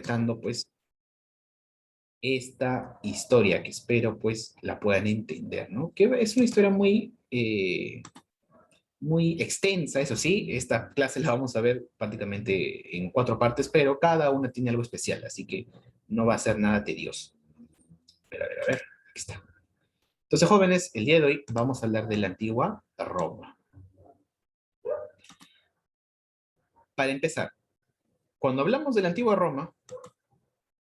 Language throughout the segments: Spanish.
dando pues esta historia que espero pues la puedan entender, ¿no? Que es una historia muy extensa, eso sí, esta clase la vamos a ver prácticamente en 4 partes, pero cada una tiene algo especial, así que no va a ser nada tedioso. A ver, aquí está. Entonces, jóvenes, el día de hoy vamos a hablar de la antigua Roma. Para empezar, cuando hablamos de la antigua Roma,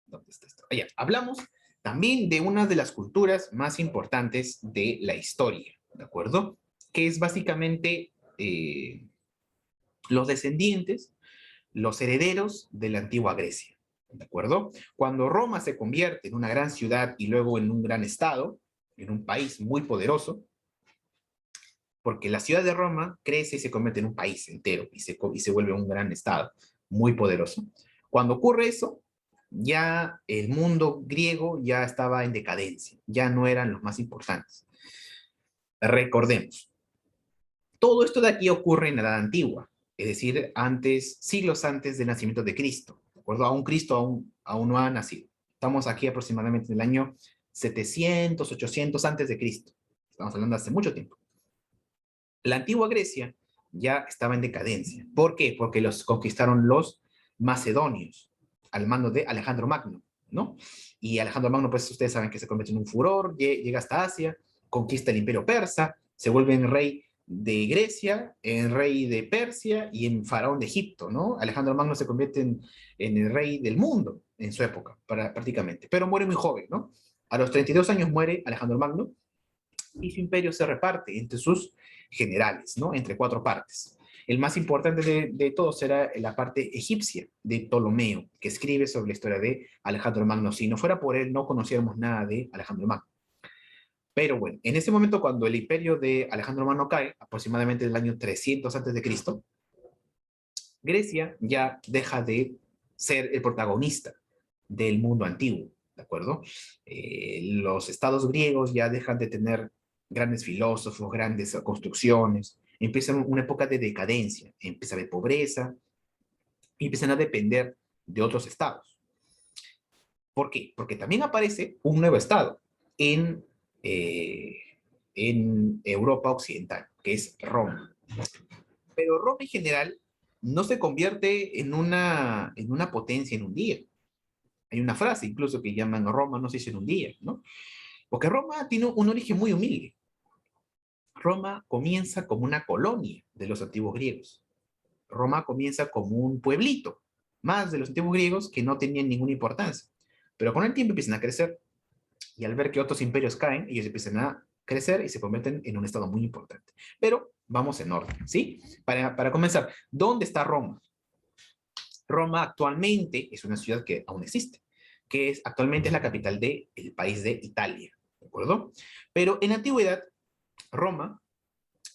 ¿dónde está esto? Allá, hablamos también de una de las culturas más importantes de la historia, ¿de acuerdo? Que es básicamente los descendientes, los herederos de la antigua Grecia, ¿de acuerdo? Cuando Roma se convierte en una gran ciudad y luego en un gran estado, en un país muy poderoso, porque la ciudad de Roma crece y se convierte en un país entero y se vuelve un gran estado muy poderoso. Cuando ocurre eso, ya el mundo griego ya estaba en decadencia, ya no eran los más importantes. Recordemos, todo esto de aquí ocurre en la Edad Antigua, es decir, siglos antes del nacimiento de Cristo, ¿de acuerdo? Aún Cristo aún no ha nacido. Estamos aquí aproximadamente en el año 700, 800 antes de Cristo. Estamos hablando de hace mucho tiempo. La antigua Grecia ya estaba en decadencia. ¿Por qué? Porque los conquistaron los macedonios al mando de Alejandro Magno, ¿no? Y Alejandro Magno, pues ustedes saben que se convierte en un furor, llega hasta Asia, conquista el imperio persa, se vuelve en rey de Grecia, en rey de Persia y en faraón de Egipto, ¿no? Alejandro Magno se convierte en el rey del mundo en su época, prácticamente, pero muere muy joven, ¿no? A los 32 años muere Alejandro Magno y su imperio se reparte entre sus generales, ¿no? Entre 4 partes. El más importante de todos era la parte egipcia de Ptolomeo, que escribe sobre la historia de Alejandro Magno. Si no fuera por él, no conociéramos nada de Alejandro Magno. Pero bueno, en ese momento cuando el imperio de Alejandro Magno cae, aproximadamente en el año 300 antes de Cristo, Grecia ya deja de ser el protagonista del mundo antiguo, ¿de acuerdo? Los estados griegos ya dejan de tener grandes filósofos, grandes construcciones, empiezan una época de decadencia, empieza a haber pobreza, y empiezan a depender de otros estados. ¿Por qué? Porque también aparece un nuevo estado eh, en Europa Occidental, que es Roma. Pero Roma en general no se convierte en una potencia en un día. Hay una frase incluso que llaman Roma no se hizo en un día, ¿no? Porque Roma tiene un origen muy humilde. Roma comienza como una colonia de los antiguos griegos. Roma comienza como un pueblito, más de los antiguos griegos que no tenían ninguna importancia. Pero con el tiempo empiezan a crecer y al ver que otros imperios caen, ellos empiezan a crecer y se convierten en un estado muy importante. Pero vamos en orden, ¿sí? Para comenzar, ¿dónde está Roma? Roma actualmente es una ciudad que aún existe, actualmente es la capital del país de Italia, ¿de acuerdo? Pero en la antigüedad, Roma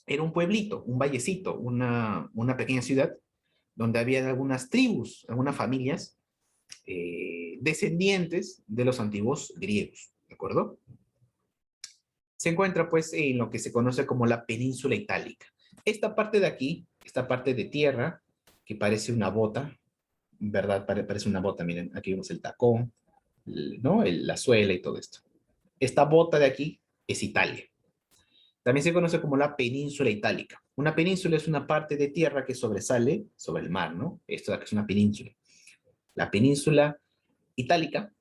era un pueblito, un vallecito, una pequeña ciudad donde había algunas tribus, algunas familias descendientes de los antiguos griegos, ¿de acuerdo? Se encuentra pues en lo que se conoce como la península itálica. Esta parte de aquí, esta parte de tierra, que parece una bota, ¿verdad? Parece una bota, miren, aquí vemos el tacón, ¿no? La suela y todo esto. Esta bota de aquí es Italia. También se conoce como la península itálica. Una península es una parte de tierra que sobresale sobre el mar, ¿no? Esto de aquí es una península. La península itálica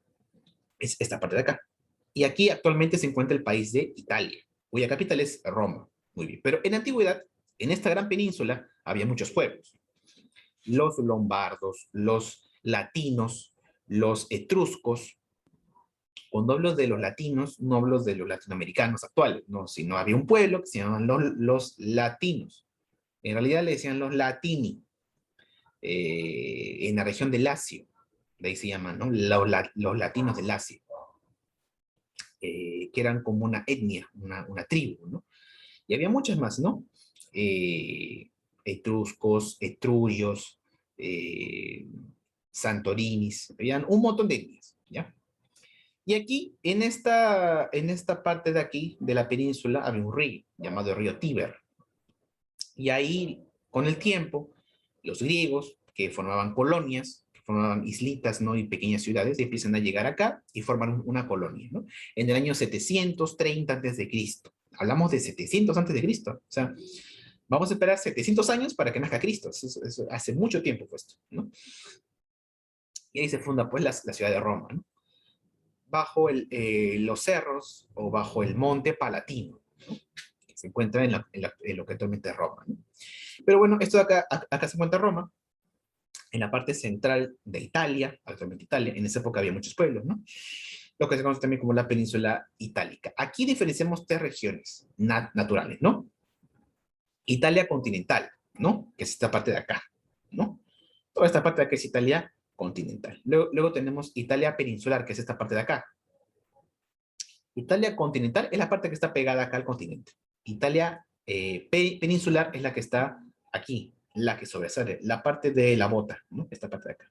es esta parte de acá. Y aquí actualmente se encuentra el país de Italia, cuya capital es Roma. Muy bien. Pero en la antigüedad, en esta gran península, había muchos pueblos. Los lombardos, los latinos, los etruscos. Cuando hablo de los latinos, no hablo de los latinoamericanos actuales, no, sino había un pueblo que se llamaban los latinos. En realidad le decían los latini, en la región de Lacio, de ahí se llaman, ¿no? Los latinos de Lacio, que eran como una etnia, una tribu, ¿no? Y había muchas más, ¿no? Etruscos, etrurios, eh, santorinis, habían un montón de etnias, ¿ya? Y aquí, en esta parte de aquí, de la península, había un río llamado el río Tíber. Y ahí, con el tiempo, los griegos, que formaban colonias, formaban islitas, ¿no? Y pequeñas ciudades, y empiezan a llegar acá y forman una colonia, ¿no? En el año 730 antes de Cristo. Hablamos de 700 antes de Cristo. O sea, vamos a esperar 700 años para que nazca Cristo. Eso hace mucho tiempo fue esto, ¿no? Y ahí se funda, pues, la ciudad de Roma, ¿no? Bajo los cerros o bajo el monte Palatino, ¿no? Que se encuentra en lo que actualmente es Roma, ¿no? Pero bueno, esto de acá se encuentra Roma, en la parte central de Italia, actualmente Italia. En esa época había muchos pueblos, ¿no? Lo que se conoce también como la península itálica. Aquí diferenciamos tres regiones naturales, ¿no? Italia continental, ¿no? Que es esta parte de acá, ¿no? Toda esta parte de acá es Italia continental. Luego tenemos Italia peninsular, que es esta parte de acá. Italia continental es la parte que está pegada acá al continente. Italia peninsular es la que está aquí, la que sobresale, la parte de la bota, ¿no? Esta parte de acá.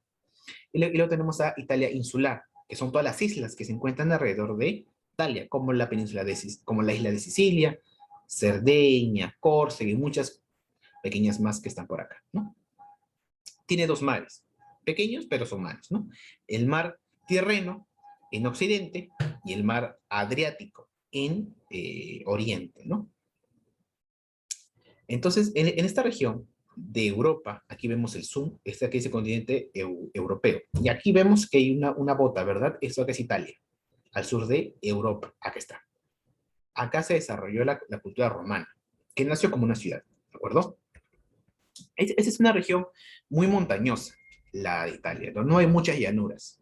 Y luego tenemos a Italia insular, que son todas las islas que se encuentran alrededor de Italia, como la península como la isla de Sicilia, Cerdeña, Córcega y muchas pequeñas más que están por acá, ¿no? Tiene dos mares, pequeños pero son mares, ¿no? El mar Tirreno en occidente y el mar Adriático en oriente, ¿no? Entonces, en esta región de Europa, aquí vemos el zoom, este aquí es el continente europeo, y aquí vemos que hay una bota, ¿verdad? Esto acá es Italia, al sur de Europa, acá está. Acá se desarrolló la cultura romana, que nació como una ciudad, ¿de acuerdo? Esta es una región muy montañosa, la de Italia, no hay muchas llanuras.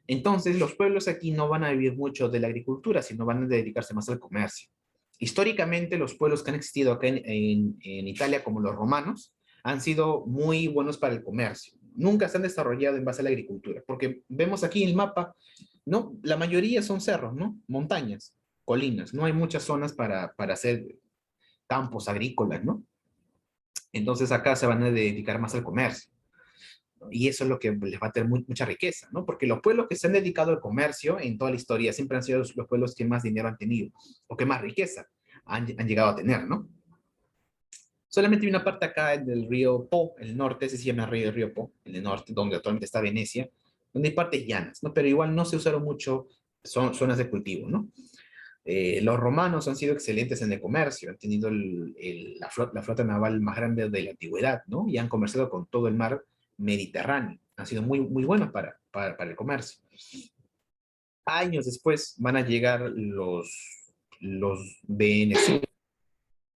Entonces, los pueblos aquí no van a vivir mucho de la agricultura, sino van a dedicarse más al comercio. Históricamente, los pueblos que han existido acá en Italia, como los romanos, han sido muy buenos para el comercio. Nunca se han desarrollado en base a la agricultura, porque vemos aquí en el mapa, ¿no? La mayoría son cerros, ¿no? Montañas, colinas. No hay muchas zonas para hacer campos agrícolas, ¿no? Entonces acá se van a dedicar más al comercio. Y eso es lo que les va a tener mucha riqueza, ¿no? Porque los pueblos que se han dedicado al comercio en toda la historia siempre han sido los pueblos que más dinero han tenido, o que más riqueza han llegado a tener, ¿no? Solamente hay una parte acá del río Po, el norte, ese se llama río Po, en el norte, donde actualmente está Venecia, donde hay partes llanas, ¿no? Pero igual no se usaron mucho, son zonas de cultivo, ¿no? Los romanos han sido excelentes en el comercio, han tenido la flota naval más grande de la antigüedad, ¿no? Y han comerciado con todo el mar Mediterráneo. Han sido muy, muy buenos para el comercio. Años después van a llegar los venecianos,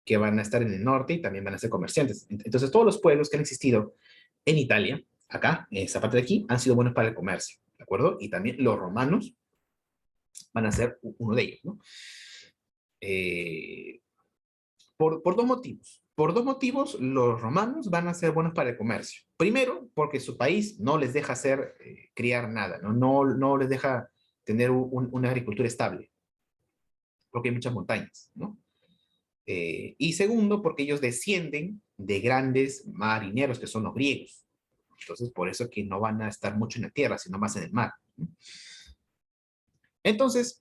que van a estar en el norte y también van a ser comerciantes. Entonces, todos los pueblos que han existido en Italia, acá, en esta parte de aquí, han sido buenos para el comercio, ¿de acuerdo? Y también los romanos van a ser uno de ellos, ¿no? Eh, por dos motivos. Por dos motivos, los romanos van a ser buenos para el comercio. Primero, porque su país no les deja hacer, criar nada, ¿no? No les deja tener una agricultura estable, porque hay muchas montañas, ¿no? Y segundo, porque ellos descienden de grandes marineros que son los griegos. Entonces, por eso que no van a estar mucho en la tierra, sino más en el mar, ¿no? Entonces,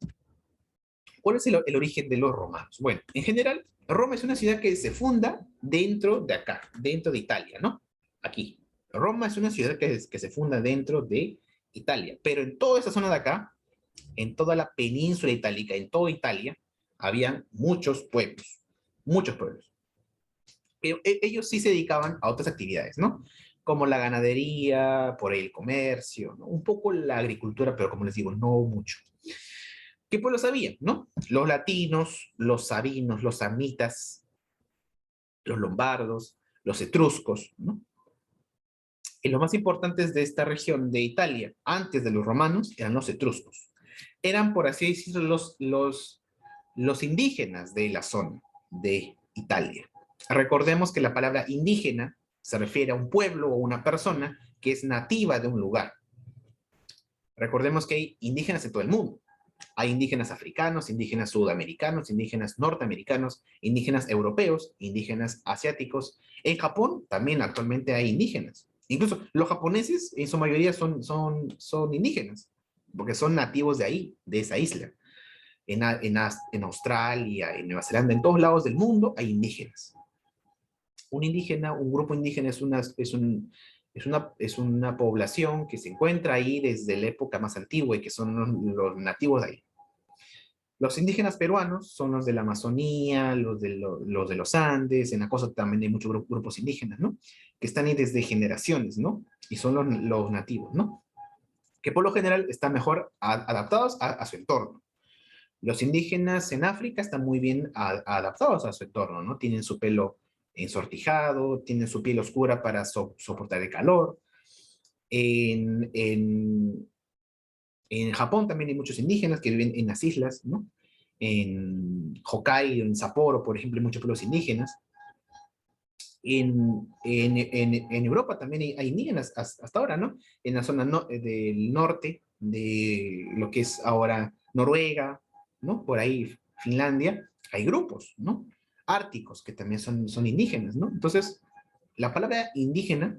¿cuál es el origen de los romanos? Bueno, en general, Roma es una ciudad que se funda dentro de acá, dentro de Italia, ¿no? Aquí. Roma es una ciudad que se funda dentro de Italia, pero en toda esa zona de acá, en toda la península itálica, en toda Italia, habían muchos pueblos, muchos pueblos. Pero ellos sí se dedicaban a otras actividades, ¿no? Como la ganadería, por el comercio, ¿no? Un poco la agricultura, pero como les digo, no mucho. ¿Qué pueblos había, no? Los latinos, los sabinos, los samitas, los lombardos, los etruscos, ¿no? Y los más importantes de esta región de Italia, antes de los romanos, eran los etruscos. Eran, por así decirlo, los indígenas de la zona de Italia. Recordemos que la palabra indígena se refiere a un pueblo o una persona que es nativa de un lugar. Recordemos que hay indígenas en todo el mundo. Hay indígenas africanos, indígenas sudamericanos, indígenas norteamericanos, indígenas europeos, indígenas asiáticos. En Japón también actualmente hay indígenas. Incluso los japoneses en su mayoría son indígenas, porque son nativos de ahí, de esa isla. En Australia, en Nueva Zelanda, en todos lados del mundo hay indígenas. Un indígena, un grupo indígena Es una población que se encuentra ahí desde la época más antigua y que son los nativos de ahí. Los indígenas peruanos son los de la Amazonía, los de los Andes, en la costa también hay muchos grupos indígenas, ¿no? Que están ahí desde generaciones, ¿no? Y son los nativos, ¿no? Que por lo general están mejor adaptados a su entorno. Los indígenas en África están muy bien adaptados a su entorno, ¿no? Tienen su pelo ensortijado, tienen su piel oscura para soportar el calor. En, en, en Japón también hay muchos indígenas que viven en las islas, ¿no? En Hokkaido, en Sapporo, por ejemplo, hay muchos pueblos indígenas. En Europa también hay indígenas hasta ahora, ¿no? En la zona del norte, de lo que es ahora Noruega, ¿no? Por ahí Finlandia, hay grupos, ¿no? Árticos que también son indígenas, ¿no? Entonces, la palabra indígena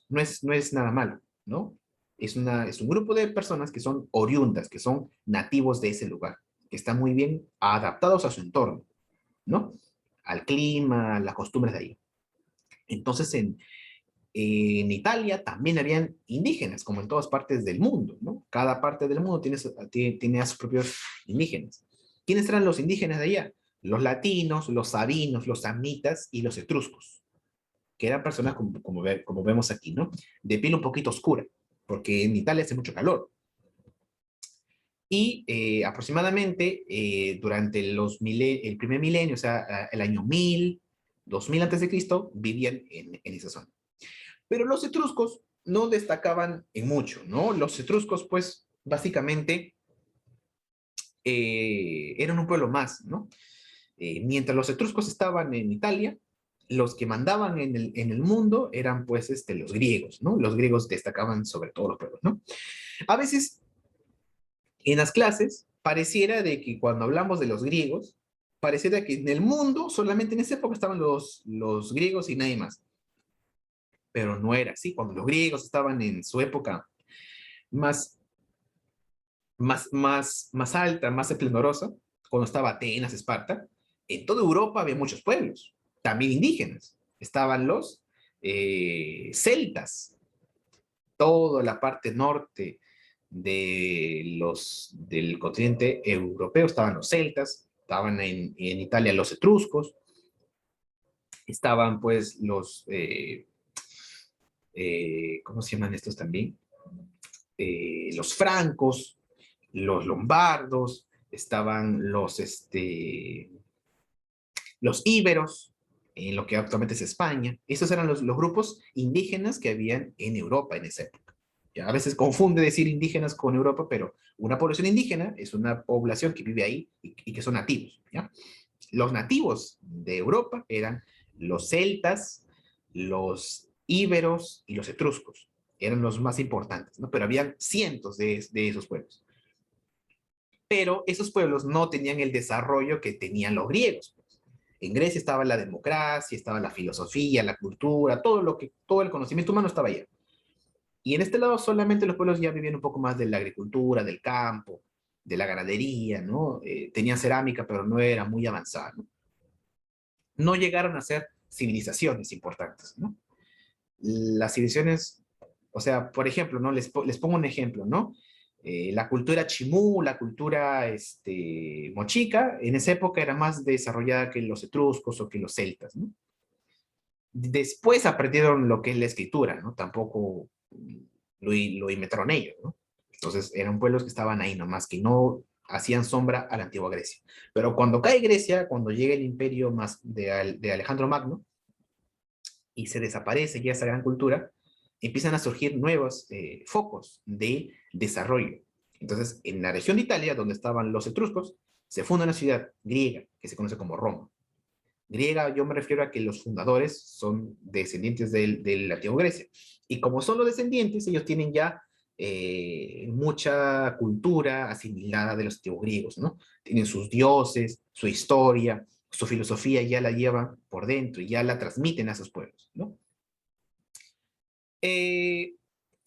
no es nada malo, ¿no? Es un grupo de personas que son oriundas, que son nativos de ese lugar, que están muy bien adaptados a su entorno, ¿no? Al clima, a las costumbres de ahí. Entonces, en Italia también habían indígenas, como en todas partes del mundo, ¿no? Cada parte del mundo tiene a sus propios indígenas. ¿Quiénes eran los indígenas de allá? Los latinos, los sabinos, los samitas y los etruscos, que eran personas como vemos aquí, ¿no? De piel un poquito oscura, porque en Italia hace mucho calor. Y aproximadamente durante el primer milenio, o sea, el año 1000, 2000 antes de Cristo, vivían en esa zona. Pero los etruscos no destacaban en mucho, ¿no? Los etruscos, pues, básicamente eran un pueblo más, ¿no? Mientras los etruscos estaban en Italia, los que mandaban en el mundo eran, pues, los griegos, ¿no? Los griegos destacaban sobre todos los pueblos, ¿no? A veces, en las clases, pareciera de que cuando hablamos de los griegos, pareciera que en el mundo solamente en esa época estaban los griegos y nadie más. Pero no era así. Cuando los griegos estaban en su época más más alta, más esplendorosa, cuando estaba Atenas, Esparta, en toda Europa había muchos pueblos, también indígenas. Estaban los celtas, toda la parte norte del continente europeo estaban los celtas, estaban en Italia los etruscos, estaban pues ¿cómo se llaman estos también? Los francos, los lombardos, estaban los íberos, en lo que actualmente es España. Esos eran los grupos indígenas que habían en Europa en esa época. Ya, a veces confunde decir indígenas con Europa, pero una población indígena es una población que vive ahí y que son nativos. ¿Ya? Los nativos de Europa eran los celtas, los íberos y los etruscos. Eran los más importantes, ¿no? Pero habían cientos de esos pueblos. Pero esos pueblos no tenían el desarrollo que tenían los griegos. En Grecia estaba la democracia, estaba la filosofía, la cultura, todo el conocimiento humano estaba allá. Y en este lado solamente los pueblos ya vivían un poco más de la agricultura, del campo, de la ganadería, ¿no? Tenían cerámica, pero no era muy avanzada, ¿no? No llegaron a ser civilizaciones importantes, ¿no? Las civilizaciones, o sea, por ejemplo, ¿no? Les pongo un ejemplo, ¿no? La cultura chimú, la cultura mochica, en esa época era más desarrollada que los etruscos o que los celtas, ¿no? Después aprendieron lo que es la escritura, ¿no? Tampoco lo inventaron ellos, ¿no? Entonces eran pueblos que estaban ahí nomás, que no hacían sombra a la antigua Grecia. Pero cuando cae Grecia, cuando llega el imperio más de Alejandro Magno, y se desaparece ya esa gran cultura, empiezan a surgir nuevos focos de desarrollo. Entonces, en la región de Italia, donde estaban los etruscos, se funda una ciudad griega que se conoce como Roma. Griega, yo me refiero a que los fundadores son descendientes de la antigua Grecia. Y como son los descendientes, ellos tienen ya mucha cultura asimilada de los antiguos griegos, ¿no? Tienen sus dioses, su historia, su filosofía ya la llevan por dentro y ya la transmiten a sus pueblos, ¿no? Eh,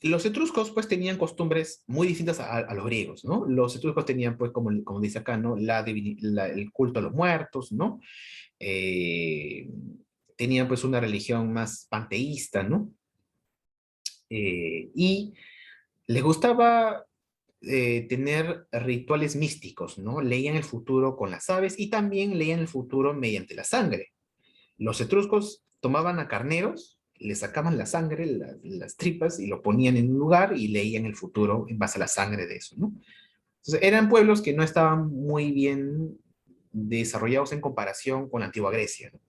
los etruscos pues tenían costumbres muy distintas a los griegos, ¿no? Los etruscos tenían pues como dice acá, ¿no? El culto a los muertos, ¿no? Eh, tenían pues una religión más panteísta, ¿no? Y les gustaba tener rituales místicos, ¿no? Leían el futuro con las aves y también leían el futuro mediante la sangre. Los etruscos tomaban a carneros, le sacaban la sangre, las tripas, y lo ponían en un lugar y leían el futuro en base a la sangre de eso, ¿no? Entonces, eran pueblos que no estaban muy bien desarrollados en comparación con la antigua Grecia, ¿no?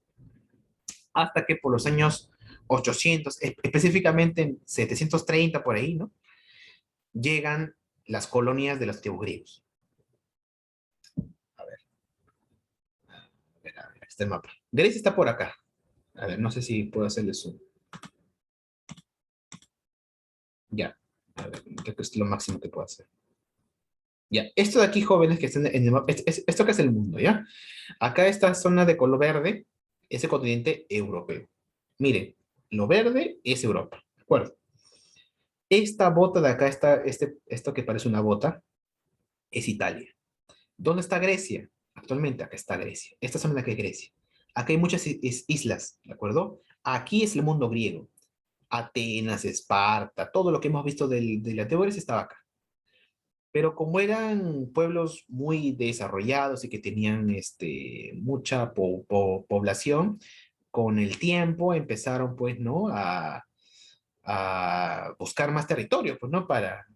Hasta que por los años 800, específicamente en 730 por ahí, ¿no? Llegan las colonias de los antiguos griegos. A ver, está el mapa. Grecia está por acá. A ver, no sé si puedo hacerle zoom. Ya, a ver, creo que es lo máximo que puedo hacer. Ya, esto de aquí, jóvenes que están en el mapa, esto que es el mundo, ¿ya? Acá esta zona de color verde es el continente europeo. Miren, lo verde es Europa, ¿de acuerdo? Esta bota de acá, esto que parece una bota, es Italia. ¿Dónde está Grecia? Actualmente acá está Grecia. Esta zona de acá es Grecia. Acá hay muchas islas, ¿de acuerdo? Aquí es el mundo griego. Atenas, Esparta, todo lo que hemos visto de la teoría estaba acá. Pero como eran pueblos muy desarrollados y que tenían mucha población, con el tiempo empezaron, pues, ¿no? A buscar más territorio, pues, ¿no? Para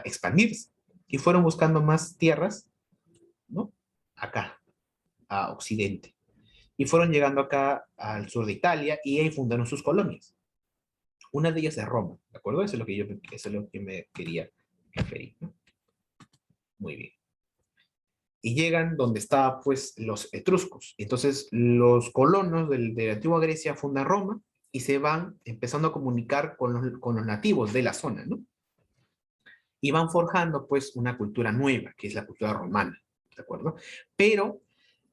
expandirse. Y fueron buscando más tierras, ¿no? Acá, a Occidente. Y fueron llegando acá al sur de Italia y ahí fundaron sus colonias. Una de ellas es Roma, ¿de acuerdo? Eso es lo que me quería referir, ¿no? Muy bien. Y llegan donde estaban pues los etruscos. Entonces los colonos de la antigua Grecia fundan Roma y se van empezando a comunicar con los nativos de la zona, ¿no? Y van forjando pues una cultura nueva, que es la cultura romana, ¿de acuerdo? Pero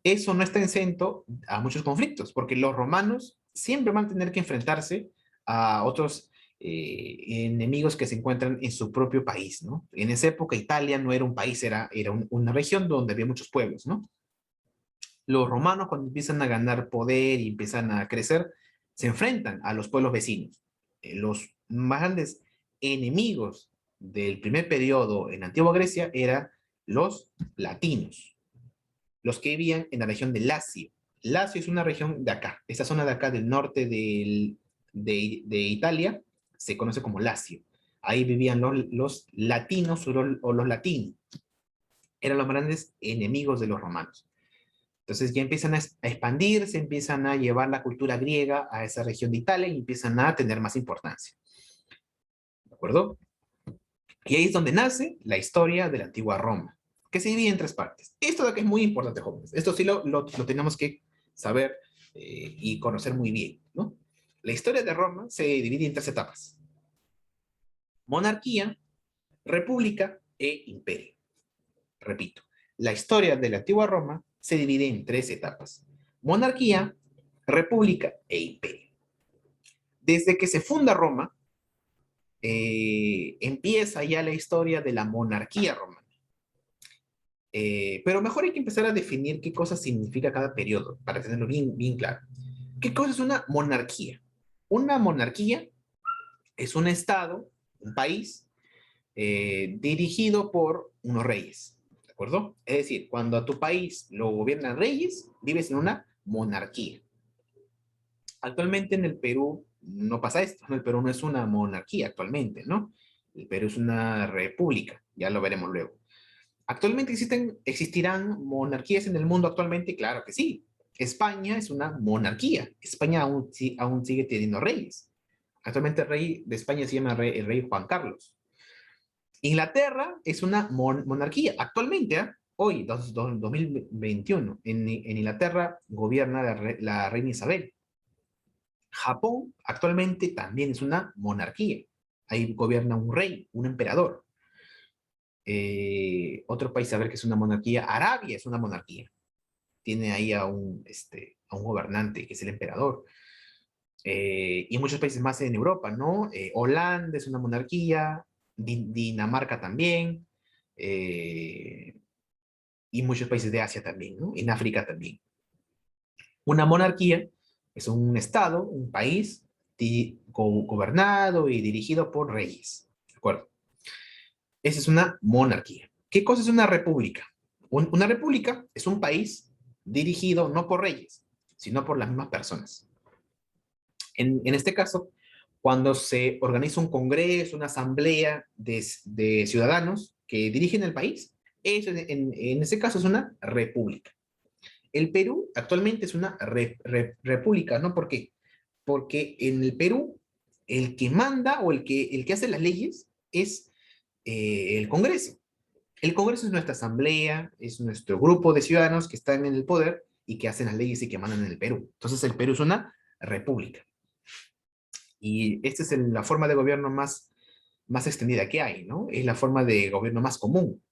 eso no está exento a muchos conflictos, porque los romanos siempre van a tener que enfrentarse a otros enemigos que se encuentran en su propio país, ¿no? En esa época Italia no era un país, era una región donde había muchos pueblos, ¿no? Los romanos cuando empiezan a ganar poder y empiezan a crecer, se enfrentan a los pueblos vecinos. Los más grandes enemigos del primer periodo en Antigua Grecia eran los latinos, los que vivían en la región de Lacio. Lacio es una región de acá, esta zona de acá del norte de Italia se conoce como Lacio. Ahí vivían los latinos o los latinos. Eran los grandes enemigos de los romanos. Entonces ya empiezan a expandirse, empiezan a llevar la cultura griega a esa región de Italia y empiezan a tener más importancia. ¿De acuerdo? Y ahí es donde nace la historia de la antigua Roma, que se divide en tres partes. Esto de aquí es muy importante, jóvenes. Esto sí lo tenemos que saber y conocer muy bien, ¿no? La historia de Roma se divide en tres etapas. Monarquía, república e imperio. Repito, la historia de la antigua Roma se divide en tres etapas. Monarquía, república e imperio. Desde que se funda Roma, empieza ya la historia de la monarquía romana. Pero mejor hay que empezar a definir qué cosa significa cada periodo, para tenerlo bien, bien claro. ¿Qué cosa es una monarquía? Una monarquía es un estado, un país, dirigido por unos reyes, ¿de acuerdo? Es decir, cuando a tu país lo gobiernan reyes, vives en una monarquía. Actualmente en el Perú no pasa esto, ¿no? El Perú no es una monarquía actualmente, ¿no? El Perú es una república, ya lo veremos luego. ¿Actualmente existirán monarquías en el mundo actualmente? Claro que sí. España es una monarquía. España aún sigue teniendo reyes. Actualmente el rey de España se llama el rey Juan Carlos. Inglaterra es una monarquía. Actualmente, hoy, 2021, en Inglaterra gobierna la reina Isabel. Japón actualmente también es una monarquía. Ahí gobierna un rey, un emperador. Otro país a ver que es una monarquía, Arabia es una monarquía. Tiene ahí a un gobernante que es el emperador. Y muchos países más en Europa, ¿no? Holanda es una monarquía, Dinamarca también, eh, y muchos países de Asia también, ¿no? En África también. Una monarquía es un estado, un país, gobernado y dirigido por reyes. ¿De acuerdo? Esa es una monarquía. ¿Qué cosa es una república? Una república es un país dirigido no por reyes, sino por las mismas personas. En este caso, cuando se organiza un congreso, una asamblea de ciudadanos que dirigen el país, eso en ese caso es una república. El Perú actualmente es una república, ¿no? ¿Por qué? Porque en el Perú el que manda o el que hace las leyes es el Congreso. El Congreso es nuestra asamblea, es nuestro grupo de ciudadanos que están en el poder y que hacen las leyes y que mandan en el Perú. Entonces el Perú es una república. Y esta es la forma de gobierno más extendida que hay, ¿no? Es la forma de gobierno más común.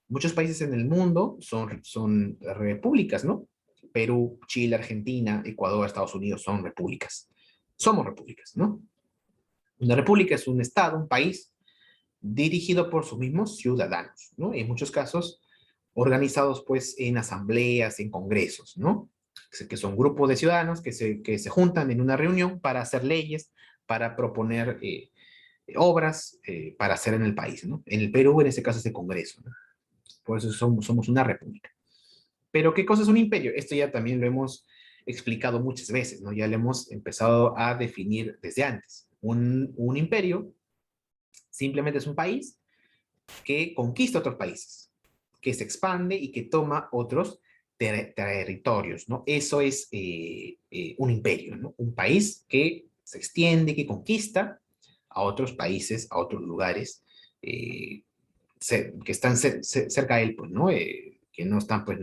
Muchos países en el mundo son repúblicas, ¿no? Perú, Chile, Argentina, Ecuador, Estados Unidos son repúblicas. Somos repúblicas, ¿no? Una república es un estado, un país, dirigido por sus mismos ciudadanos, ¿no? En muchos casos, organizados pues en asambleas, en congresos, ¿no? Que son grupos de ciudadanos que se juntan en una reunión para hacer leyes, para proponer obras para hacer en el país, ¿no? En el Perú, en este caso, es el Congreso, ¿no? Por eso somos una república. Pero, ¿qué cosa es un imperio? Esto ya también lo hemos explicado muchas veces, ¿no? Ya lo hemos empezado a definir desde antes. Un imperio simplemente es un país que conquista otros países, que se expande y que toma otros territorios, ¿no? Eso es un imperio, ¿no? Un país que se extiende, que conquista a otros países, a otros lugares eh, que están cerca de él, pues, ¿no? Que no están, pues,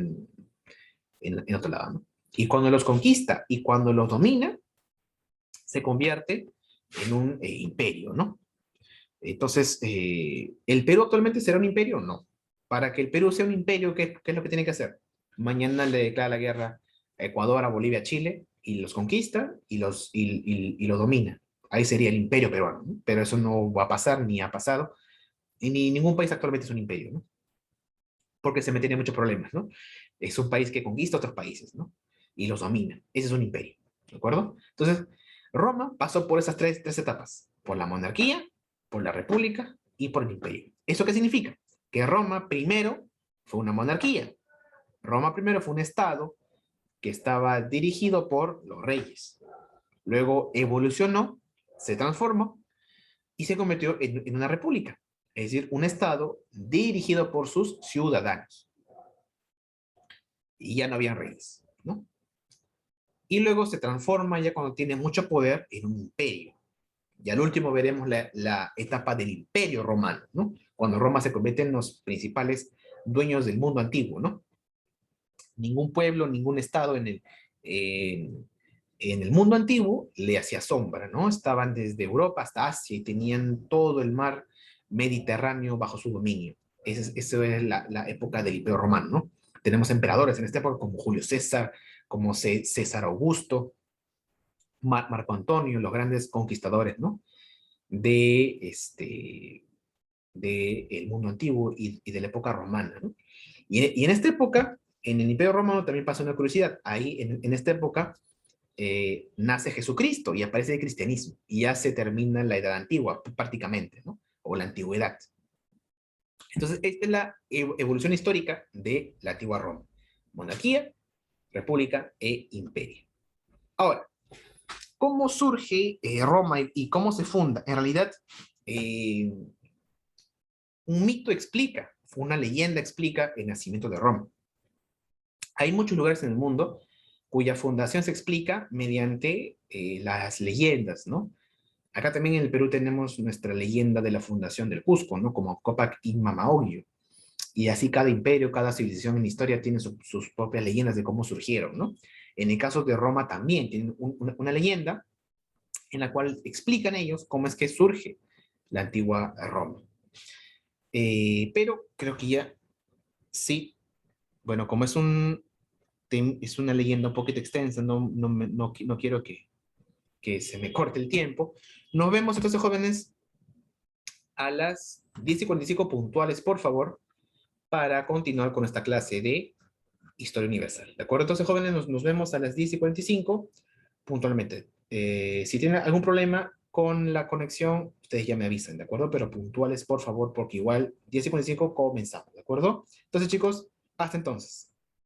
en otro lado, ¿no? Y cuando los conquista y cuando los domina, se convierte en un imperio, ¿no? Entonces, ¿el Perú actualmente será un imperio? No. Para que el Perú sea un imperio, ¿qué es lo que tiene que hacer? Mañana le declara la guerra a Ecuador, a Bolivia, a Chile, y los conquista y los domina. Ahí sería el imperio peruano, ¿no? Pero eso no va a pasar, ni ha pasado, y ni ningún país actualmente es un imperio, ¿no? Porque se meten en muchos problemas, ¿no? Es un país que conquista otros países, ¿no? Y los domina. Ese es un imperio, ¿de acuerdo? Entonces, Roma pasó por esas tres etapas, por la monarquía, por la república y por el imperio. ¿Eso qué significa? Que Roma primero fue una monarquía. Roma primero fue un estado que estaba dirigido por los reyes. Luego evolucionó, se transformó y se convirtió en una república, es decir, un estado dirigido por sus ciudadanos. Y ya no había reyes, ¿no? Y luego se transforma ya cuando tiene mucho poder en un imperio. Y al último veremos la etapa del imperio romano, ¿no? Cuando Roma se convierte en los principales dueños del mundo antiguo, ¿no? Ningún pueblo, ningún estado en el mundo antiguo le hacía sombra, ¿no? Estaban desde Europa hasta Asia y tenían todo el mar Mediterráneo bajo su dominio. Esa es la época del Imperio Romano, ¿no? Tenemos emperadores en esta época como Julio César, como César Augusto, Marco Antonio, los grandes conquistadores, ¿no? De el mundo antiguo y de la época romana, ¿no? Y en esta época, en el Imperio Romano también pasa una curiosidad. Ahí, en esta época, nace Jesucristo y aparece el cristianismo. Y ya se termina la edad antigua, prácticamente, ¿no? O la antigüedad. Entonces, esta es la evolución histórica de la antigua Roma. Monarquía, república e imperio. Ahora, ¿cómo surge Roma y cómo se funda? En realidad, eh, un mito explica, una leyenda explica el nacimiento de Roma. Hay muchos lugares en el mundo cuya fundación se explica mediante las leyendas, ¿no? Acá también en el Perú tenemos nuestra leyenda de la fundación del Cusco, ¿no? Como Copac Inmama Oglio. Y así cada imperio, cada civilización en la historia tiene sus propias leyendas de cómo surgieron, ¿no? En el caso de Roma también tienen una leyenda en la cual explican ellos cómo es que surge la antigua Roma. Pero creo que ya sí, bueno, como es una leyenda un poquito extensa, no quiero que se me corte el tiempo. Nos vemos entonces, jóvenes, a las 10:45 puntuales, por favor, para continuar con esta clase de Historia Universal. ¿De acuerdo? Entonces, jóvenes, nos vemos a las 10:45 puntualmente. Si tienen algún problema con la conexión, ustedes ya me avisan, ¿de acuerdo? Pero puntuales, por favor, porque igual 10:55 comenzamos, ¿de acuerdo? Entonces, chicos, hasta entonces.